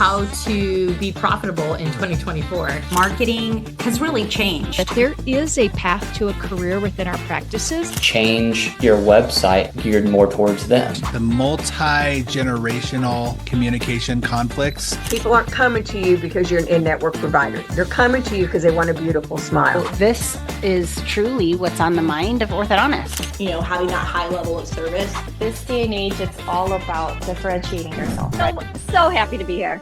how to be profitable in 2024. Marketing has really changed. That there is a path to a career within our practices. Change your website geared more towards them. The multi-generational communication conflicts. People aren't coming to you because you're an in-network provider. They're coming to you because they want a beautiful smile. This is truly what's on the mind of orthodontists. You know, having that high level of service. This day and age, it's all about differentiating yourself. So happy to be here.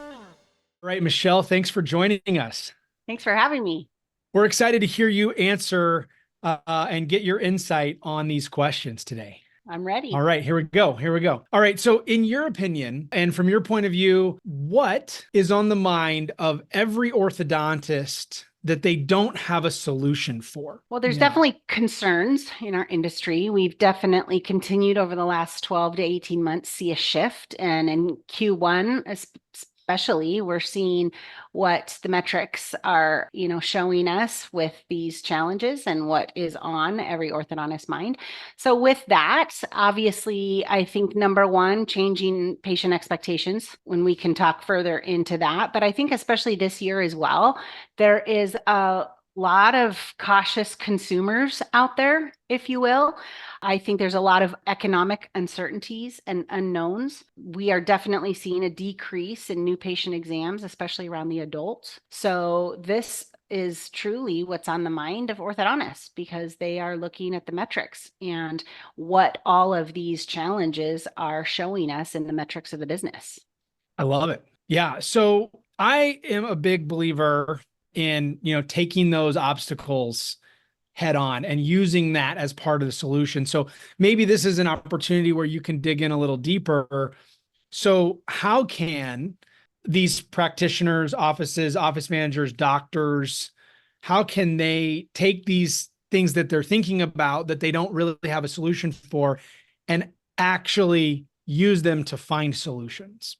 All right, Michelle, thanks for joining us. Thanks for having me. We're excited to hear you answer and get your insight on these questions today. I'm ready. All right, here we go. All right, so in your opinion, and from your point of view, what is on the mind of every orthodontist that they don't have a solution for? Well, there's definitely concerns in our industry. We've definitely continued over the last 12 to 18 months, see a shift. And in Q1, especially, we're seeing what the metrics are, showing us with these challenges and what is on every orthodontist mind. So with that, obviously, I think number one, changing patient expectations, when we can talk further into that. But I think especially this year as well, there is a lot of cautious consumers out there, if you will. I think there's a lot of economic uncertainties and unknowns. We are definitely seeing a decrease in new patient exams, especially around the adults. So this is truly what's on the mind of orthodontists, because they are looking at the metrics and what all of these challenges are showing us in the metrics of the business. I love it. Yeah. So I am a big believer in, taking those obstacles head on and using that as part of the solution. So maybe this is an opportunity where you can dig in a little deeper. So how can these practitioners, offices, office managers, doctors, how can they take these things that they're thinking about that they don't really have a solution for and actually use them to find solutions?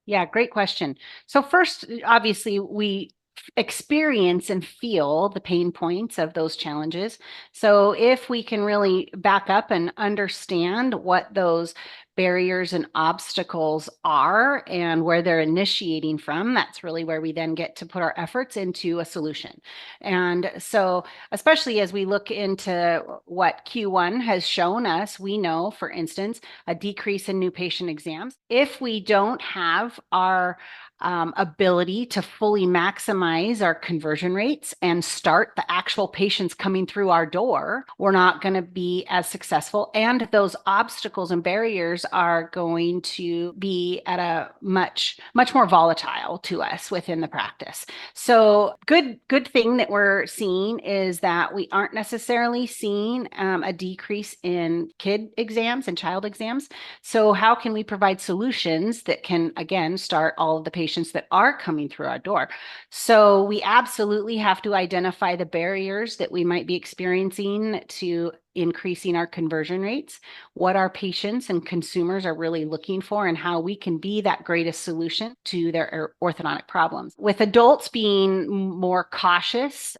Yeah, great question. So first, obviously, we experience and feel the pain points of those challenges. So if we can really back up and understand what those barriers and obstacles are and where they're initiating from, that's really where we then get to put our efforts into a solution. And so, especially as we look into what Q1 has shown us, we know, for instance, a decrease in new patient exams. If we don't have our ability to fully maximize our conversion rates and start the actual patients coming through our door, we're not going to be as successful. And those obstacles and barriers are going to be at a much more volatile to us within the practice. So good thing that we're seeing is that we aren't necessarily seeing a decrease in kid exams and child exams. So how can we provide solutions that can, again, start all of the patients that are coming through our door? So we absolutely have to identify the barriers that we might be experiencing to increasing our conversion rates, what our patients and consumers are really looking for, and how we can be that greatest solution to their orthodontic problems. With adults being more cautious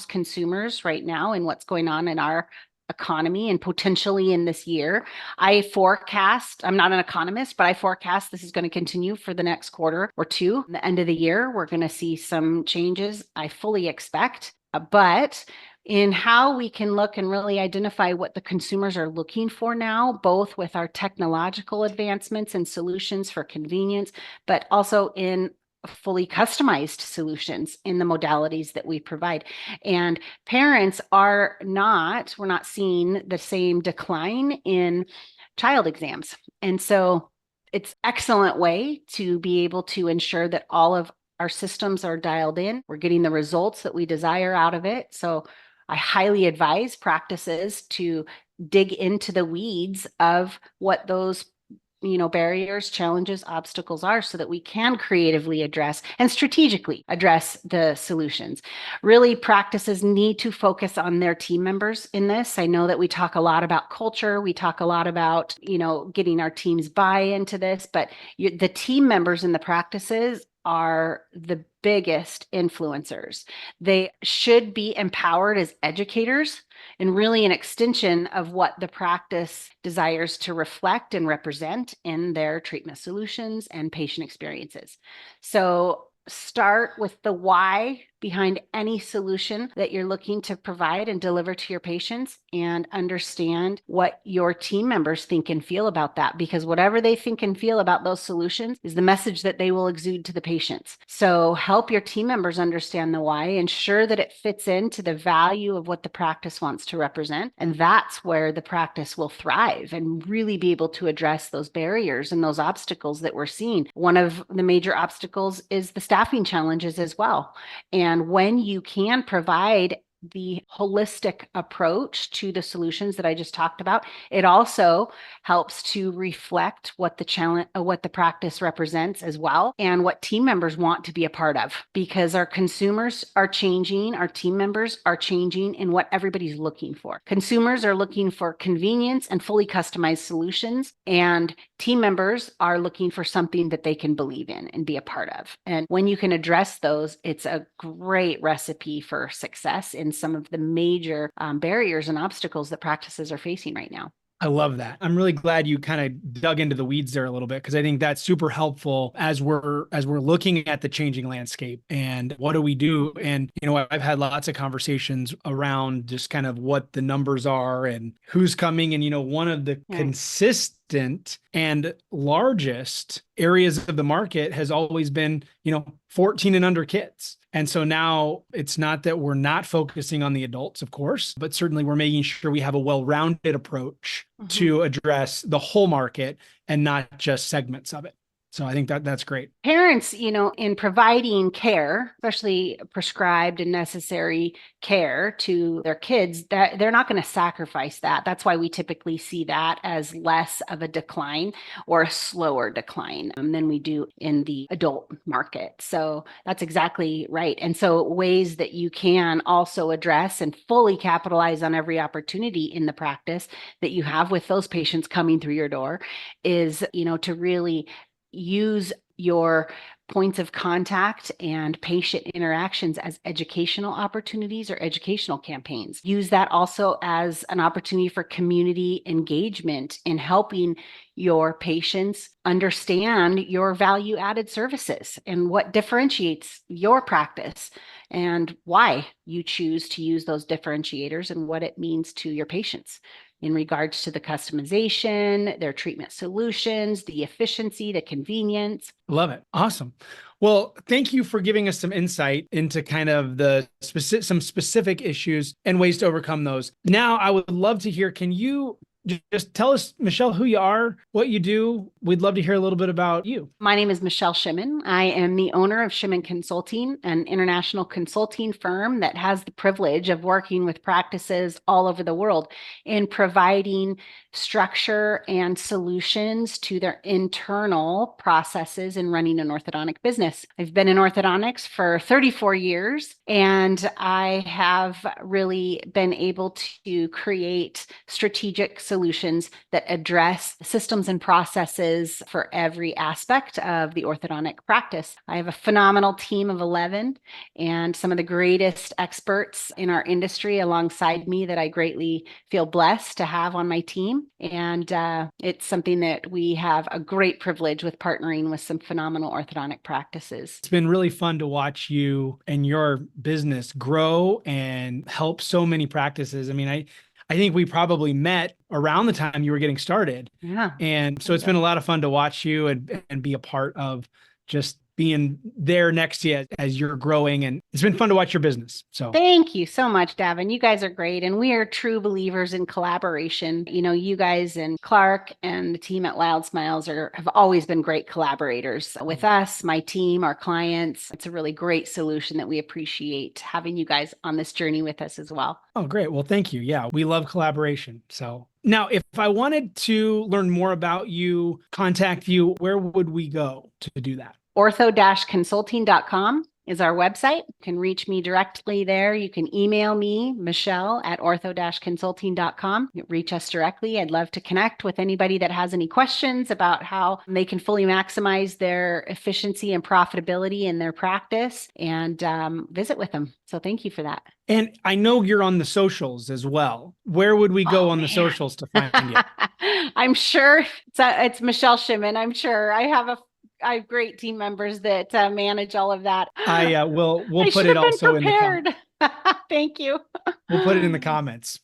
consumers right now in what's going on in our economy and potentially in this year, I forecast, I'm not an economist, but I forecast this is going to continue for the next quarter or two. At the end of the year, we're going to see some changes, I fully expect. But in how we can look and really identify what the consumers are looking for now, both with our technological advancements and solutions for convenience, but also in fully customized solutions in the modalities that we provide. And parents we're not seeing the same decline in child exams. And so it's an excellent way to be able to ensure that all of our systems are dialed in. We're getting the results that we desire out of it. So I highly advise practices to dig into the weeds of what those barriers, challenges, obstacles are, so that we can creatively address and strategically address the solutions. Really, practices need to focus on their team members in this. I know that we talk a lot about culture. We talk a lot about, getting our teams buy into this, but the team members in the practices are the biggest influencers. They should be empowered as educators and really an extension of what the practice desires to reflect and represent in their treatment solutions and patient experiences. So start with the why behind any solution that you're looking to provide and deliver to your patients, and understand what your team members think and feel about that, because whatever they think and feel about those solutions is the message that they will exude to the patients. So help your team members understand the why, ensure that it fits into the value of what the practice wants to represent. And that's where the practice will thrive and really be able to address those barriers and those obstacles that we're seeing. One of the major obstacles is the staffing challenges as well. And when you can provide the holistic approach to the solutions that I just talked about, it also helps to reflect what the challenge, what the practice represents as well, and what team members want to be a part of, because our consumers are changing, our team members are changing in what everybody's looking for. Consumers are looking for convenience and fully customized solutions, and team members are looking for something that they can believe in and be a part of. And when you can address those, it's a great recipe for success in some of the major barriers and obstacles that practices are facing right now. I love that. I'm really glad you kind of dug into the weeds there a little bit, because I think that's super helpful as we're looking at the changing landscape and what do we do. And I've had lots of conversations around just kind of what the numbers are and who's coming. And one of the consistent and largest areas of the market has always been 14 and under kids. And so now it's not that we're not focusing on the adults, of course, but certainly we're making sure we have a well-rounded approach to address the whole market and not just segments of it. So I think that's great. Parents, in providing care, especially prescribed and necessary care to their kids, that they're not going to sacrifice that. That's why we typically see that as less of a decline or a slower decline than we do in the adult market. So that's exactly right. And so ways that you can also address and fully capitalize on every opportunity in the practice that you have with those patients coming through your door is, to really use your points of contact and patient interactions as educational opportunities or educational campaigns. Use that also as an opportunity for community engagement in helping your patients understand your value-added services and what differentiates your practice and why you choose to use those differentiators and what it means to your patients in regards to the customization, their treatment solutions, the efficiency, the convenience. Love it. Awesome. Well, thank you for giving us some insight into kind of some specific issues and ways to overcome those. Now, I would love to hear, can you just tell us, Michelle, who you are, what you do? We'd love to hear a little bit about you. My name is Michelle Shimmin. I am the owner of Shimmin Consulting, an international consulting firm that has the privilege of working with practices all over the world in providing structure and solutions to their internal processes in running an orthodontic business. I've been in orthodontics for 34 years, and I have really been able to create strategic solutions that address systems and processes for every aspect of the orthodontic practice. I have a phenomenal team of 11 and some of the greatest experts in our industry alongside me that I greatly feel blessed to have on my team. And it's something that we have a great privilege with, partnering with some phenomenal orthodontic practices. It's been really fun to watch you and your business grow and help so many practices. I mean, I think we probably met around the time you were getting started. Yeah. And so it's been a lot of fun to watch you and be a part of just being there next to you as you're growing. And it's been fun to watch your business. So thank you so much, Davin. You guys are great. And we are true believers in collaboration. You guys and Clark and the team at WildSmiles have always been great collaborators with us, my team, our clients. It's a really great solution that we appreciate having you guys on this journey with us as well. Oh, great. Well, thank you. Yeah, we love collaboration. So now, if I wanted to learn more about you, contact you, where would we go to do that? ortho-consulting.com is our website. You can reach me directly there. You can email me, Michelle at ortho-consulting.com. Reach us directly. I'd love to connect with anybody that has any questions about how they can fully maximize their efficiency and profitability in their practice, and visit with them. So thank you for that. And I know you're on the socials as well. Where would we go on the socials to find you? I'm sure it's Michelle Shimmin. I'm sure I have great team members that manage all of that. We'll I put it also in the prepared. Thank you. We'll put it in the comments.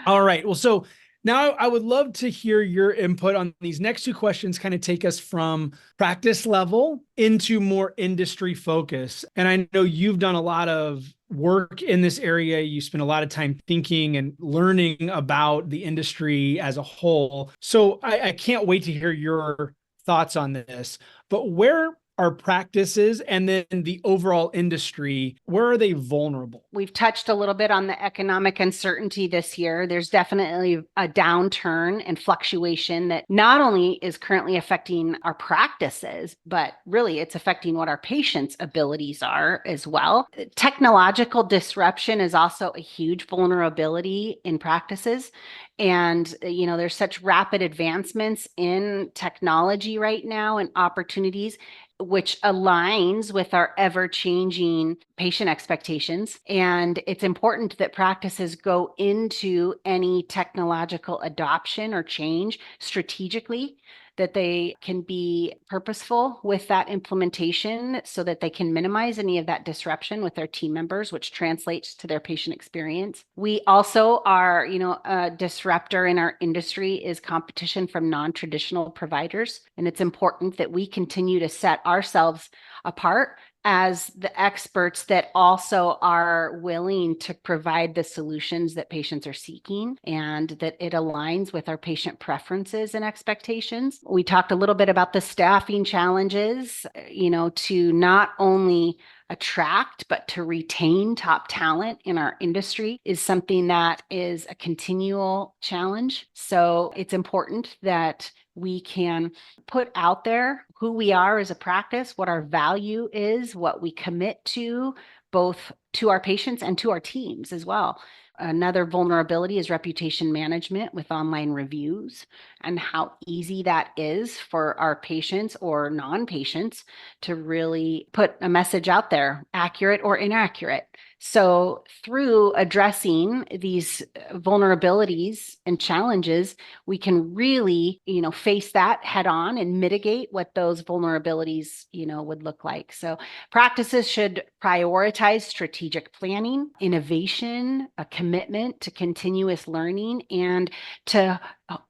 All right. Well, so now I would love to hear your input on these next two questions, kind of take us from practice level into more industry focus. And I know you've done a lot of work in this area. You spend a lot of time thinking and learning about the industry as a whole. So I can't wait to hear your thoughts on this, but where are practices and then the overall industry, where are they vulnerable? We've touched a little bit on the economic uncertainty this year. There's definitely a downturn and fluctuation that not only is currently affecting our practices, but really it's affecting what our patients' abilities are as well. Technological disruption is also a huge vulnerability in practices. And, there's such rapid advancements in technology right now and opportunities, which aligns with our ever-changing patient expectations. And it's important that practices go into any technological adoption or change strategically, that they can be purposeful with that implementation so that they can minimize any of that disruption with their team members, which translates to their patient experience. We also are, a disruptor in our industry is competition from non-traditional providers. And it's important that we continue to set ourselves apart as the experts that also are willing to provide the solutions that patients are seeking, and that it aligns with our patient preferences and expectations. We talked a little bit about the staffing challenges, to not only attract, but to retain top talent in our industry is something that is a continual challenge. So it's important that we can put out there who we are as a practice, what our value is, what we commit to, both to our patients and to our teams as well. Another vulnerability is reputation management with online reviews, and how easy that is for our patients or non-patients to really put a message out there, accurate or inaccurate. So through addressing these vulnerabilities and challenges, we can really, face that head on and mitigate what those vulnerabilities, would look like. So practices should prioritize strategic planning, innovation, a commitment to continuous learning, and to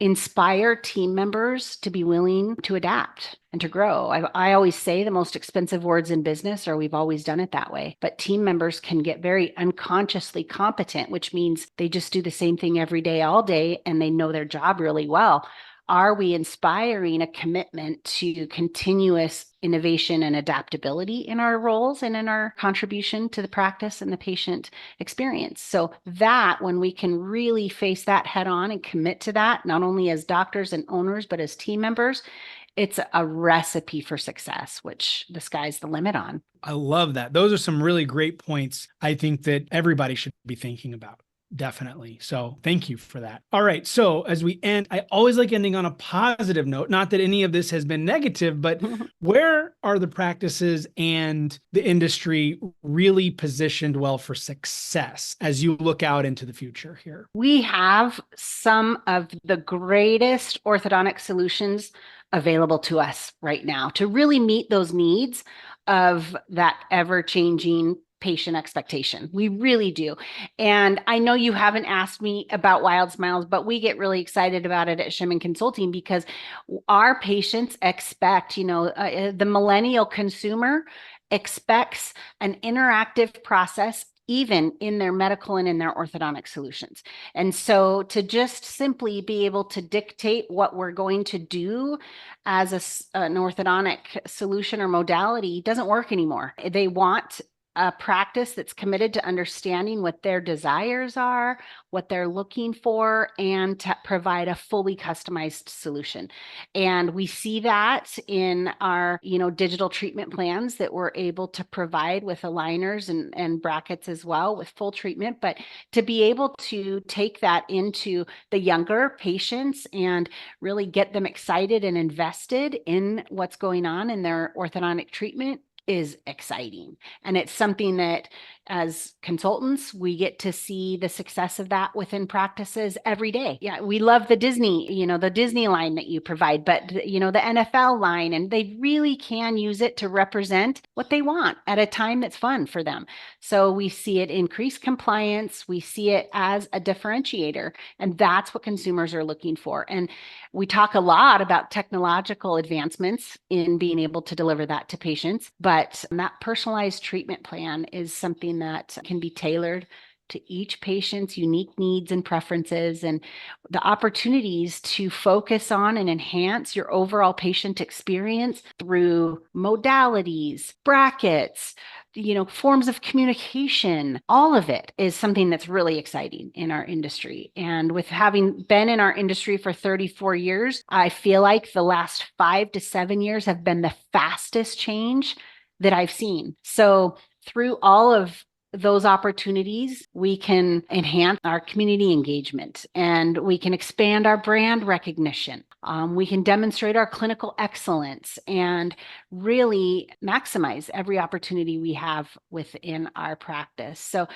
inspire team members to be willing to adapt and to grow. I always say the most expensive words in business are "we've always done it that way." But team members can get very unconsciously competent, which means they just do the same thing every day, all day, and they know their job really well. Are we inspiring a commitment to continuous innovation and adaptability in our roles and in our contribution to the practice and the patient experience? So that when we can really face that head on and commit to that, not only as doctors and owners, but as team members, it's a recipe for success, which the sky's the limit on. I love that. Those are some really great points I think that everybody should be thinking about. Definitely. So thank you for that. All right. So as we end, I always like ending on a positive note. Not that any of this has been negative, but where are the practices and the industry really positioned well for success as you look out into the future here? We have some of the greatest orthodontic solutions available to us right now to really meet those needs of that ever-changing patient expectation. We really do. And I know you haven't asked me about WildSmiles, but we get really excited about it at Shimmin Consulting because our patients expect, the millennial consumer expects an interactive process even in their medical and in their orthodontic solutions. And so to just simply be able to dictate what we're going to do as an orthodontic solution or modality doesn't work anymore. They want a practice that's committed to understanding what their desires are, what they're looking for, and to provide a fully customized solution. And we see that in our, digital treatment plans that we're able to provide with aligners and brackets as well with full treatment. But to be able to take that into the younger patients and really get them excited and invested in what's going on in their orthodontic treatment is exciting. And it's something that as consultants, we get to see the success of that within practices every day. Yeah, we love the Disney, the Disney line that you provide, but the NFL line, and they really can use it to represent what they want at a time that's fun for them. So we see it increase compliance. We see it as a differentiator, and that's what consumers are looking for. And we talk a lot about technological advancements in being able to deliver that to patients, but that personalized treatment plan is something that can be tailored to each patient's unique needs and preferences, and the opportunities to focus on and enhance your overall patient experience through modalities, brackets, forms of communication. All of it is something that's really exciting in our industry. And with having been in our industry for 34 years, I feel like the last 5 to 7 years have been the fastest change that I've seen. So through all of those opportunities, we can enhance our community engagement and we can expand our brand recognition. We can demonstrate our clinical excellence and really maximize every opportunity we have within our practice. So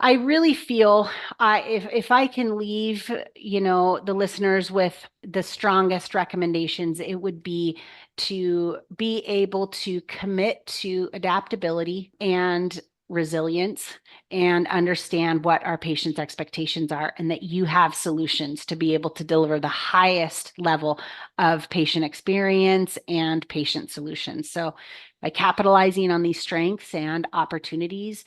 I really feel if I can leave, the listeners with the strongest recommendations, it would be to be able to commit to adaptability and resilience and understand what our patients' expectations are, and that you have solutions to be able to deliver the highest level of patient experience and patient solutions. So by capitalizing on these strengths and opportunities,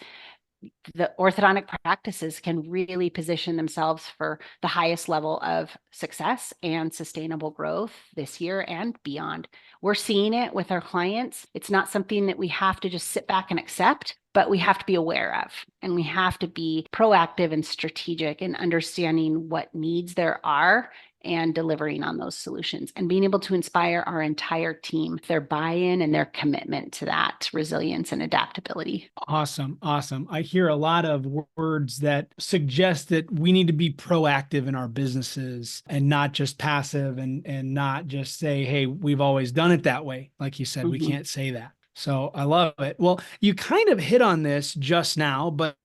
the orthodontic practices can really position themselves for the highest level of success and sustainable growth this year and beyond. We're seeing it with our clients. It's not something that we have to just sit back and accept, but we have to be aware of, and we have to be proactive and strategic in understanding what needs there are and delivering on those solutions, and being able to inspire our entire team, their buy-in and their commitment to that resilience and adaptability. Awesome. Awesome. I hear a lot of words that suggest that we need to be proactive in our businesses and not just passive, and not just say, hey, we've always done it that way. Like you said, we can't say that. So I love it. Well, you kind of hit on this just now, but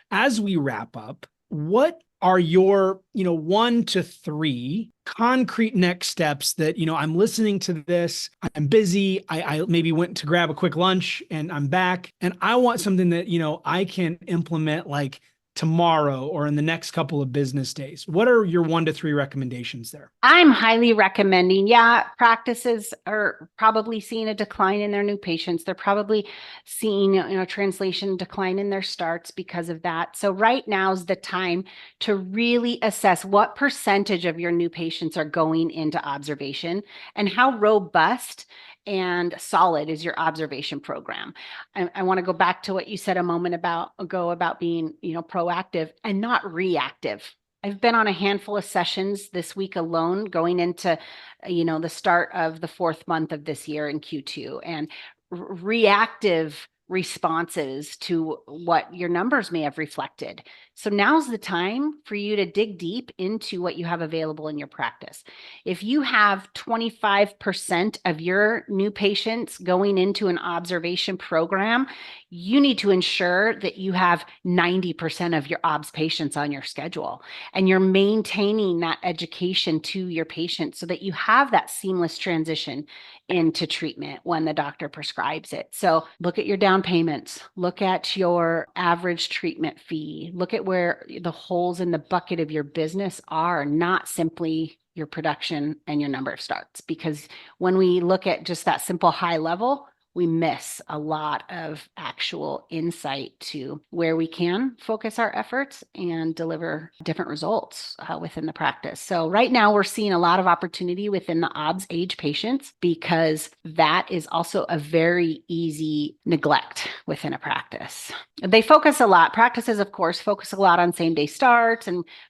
as we wrap up, what are your, 1 to 3 concrete next steps that, I'm listening to this, I'm busy, I maybe went to grab a quick lunch and I'm back, and I want something that, I can implement like tomorrow or in the next couple of business days? What are your 1 to 3 recommendations there? I'm highly recommending, practices are probably seeing a decline in their new patients. They're probably seeing, translation decline in their starts because of that. So right now is the time to really assess what percentage of your new patients are going into observation and how robust and solid is your observation program. I want to go back to what you said a moment ago about being, proactive and not reactive. I've been on a handful of sessions this week alone, going into, the start of the 4th month of this year in Q2, and reactive responses to what your numbers may have reflected. So now's the time for you to dig deep into what you have available in your practice. If you have 25% of your new patients going into an observation program, you need to ensure that you have 90% of your obs patients on your schedule, and you're maintaining that education to your patients so that you have that seamless transition into treatment when the doctor prescribes it. So look at your down payments, look at your average treatment fee, look at where the holes in the bucket of your business are, not simply your production and your number of starts. Because when we look at just that simple high level, we miss a lot of actual insight to where we can focus our efforts and deliver different results within the practice. So right now we're seeing a lot of opportunity within the OBS age patients, because that is also a very easy neglect within a practice. They focus a lot, practices, of course, focus a lot on same day starts,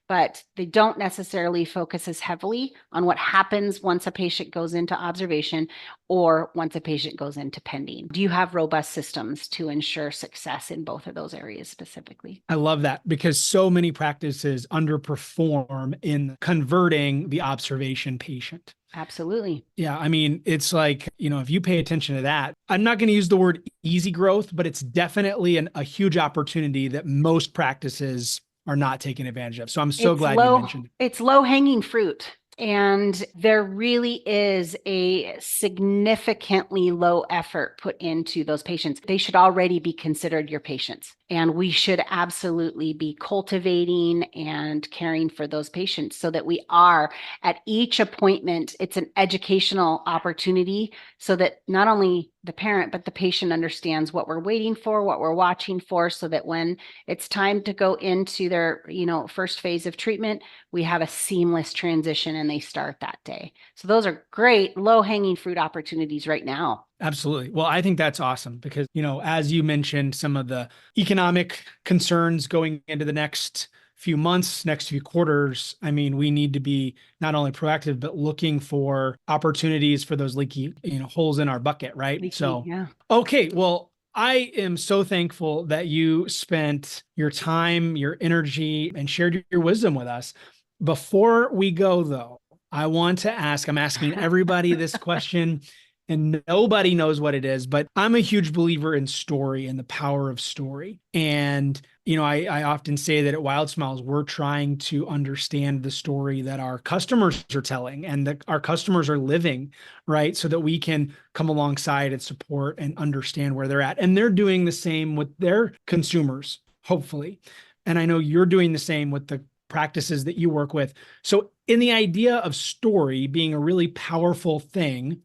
but they don't necessarily focus as heavily on what happens once a patient goes into observation or once a patient goes into pending. Do you have robust systems to ensure success in both of those areas specifically? I love that because so many practices underperform in converting the observation patient. Absolutely. Yeah. I mean, it's like, if you pay attention to that, I'm not going to use the word easy growth, but it's definitely a huge opportunity that most practices are not taking advantage of. So I'm so glad you mentioned it. It's low hanging fruit. And there really is a significantly low effort put into those patients. They should already be considered your patients. And we should absolutely be cultivating and caring for those patients so that we are at each appointment, it's an educational opportunity so that not only the parent, but the patient understands what we're waiting for, what we're watching for, so that when it's time to go into their, first phase of treatment, we have a seamless transition and they start that day. So those are great low hanging fruit opportunities right now. Absolutely. Well, I think that's awesome because, as you mentioned, some of the economic concerns going into the next few months, next few quarters, I mean, we need to be not only proactive, but looking for opportunities for those leaky, holes in our bucket, right? Yeah. Okay. Well, I am so thankful that you spent your time, your energy, and shared your wisdom with us. Before we go, though, I want to ask, I'm asking everybody this question, and nobody knows what it is, but I'm a huge believer in story and the power of story. And, I often say that at WildSmiles, we're trying to understand the story that our customers are telling and that our customers are living, right? So that we can come alongside and support and understand where they're at. And they're doing the same with their consumers, hopefully. And I know you're doing the same with the practices that you work with. So in the idea of story being a really powerful thing,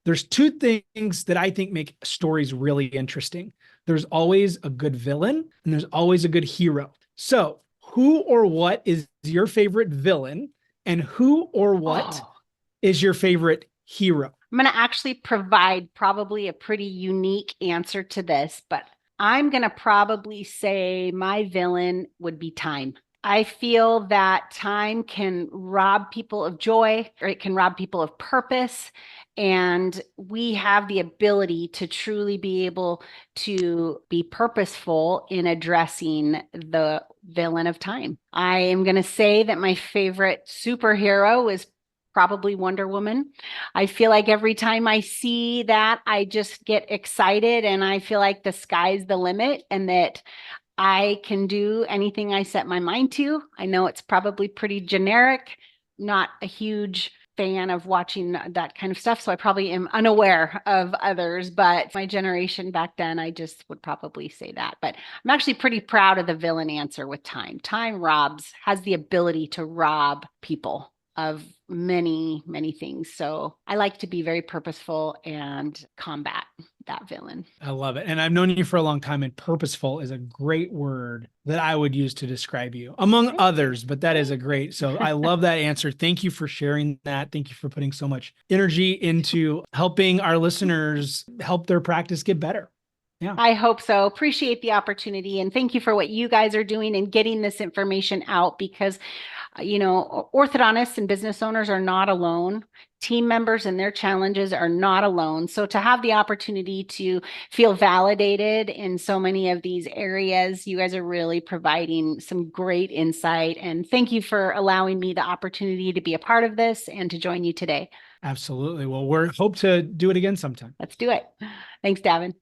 there's two things that I think make stories really interesting. There's always a good villain and there's always a good hero. So who or what is your favorite villain and who or what is your favorite hero? I'm going to actually provide probably a pretty unique answer to this, but I'm going to probably say my villain would be time. I feel that time can rob people of joy, or it can rob people of purpose. And we have the ability to truly be able to be purposeful in addressing the villain of time. I am going to say that my favorite superhero is probably Wonder Woman. I feel like every time I see that, I just get excited and I feel like the sky's the limit and that I can do anything I set my mind to. I know it's probably pretty generic, not a huge fan of watching that kind of stuff. So I probably am unaware of others, but my generation back then, I just would probably say that. But I'm actually pretty proud of the villain answer with time. Time has the ability to rob people of many, many things. So I like to be very purposeful and combat that villain. I love it. And I've known you for a long time, and purposeful is a great word that I would use to describe you among others, but that is a great, so I love that answer. Thank you for sharing that. Thank you for putting so much energy into helping our listeners help their practice get better. Yeah. I hope so. Appreciate the opportunity. And thank you for what you guys are doing and getting this information out because, orthodontists and business owners are not alone. Team members and their challenges are not alone. So to have the opportunity to feel validated in so many of these areas, you guys are really providing some great insight. And thank you for allowing me the opportunity to be a part of this and to join you today. Absolutely. Well, we hope to do it again sometime. Let's do it. Thanks, Davin.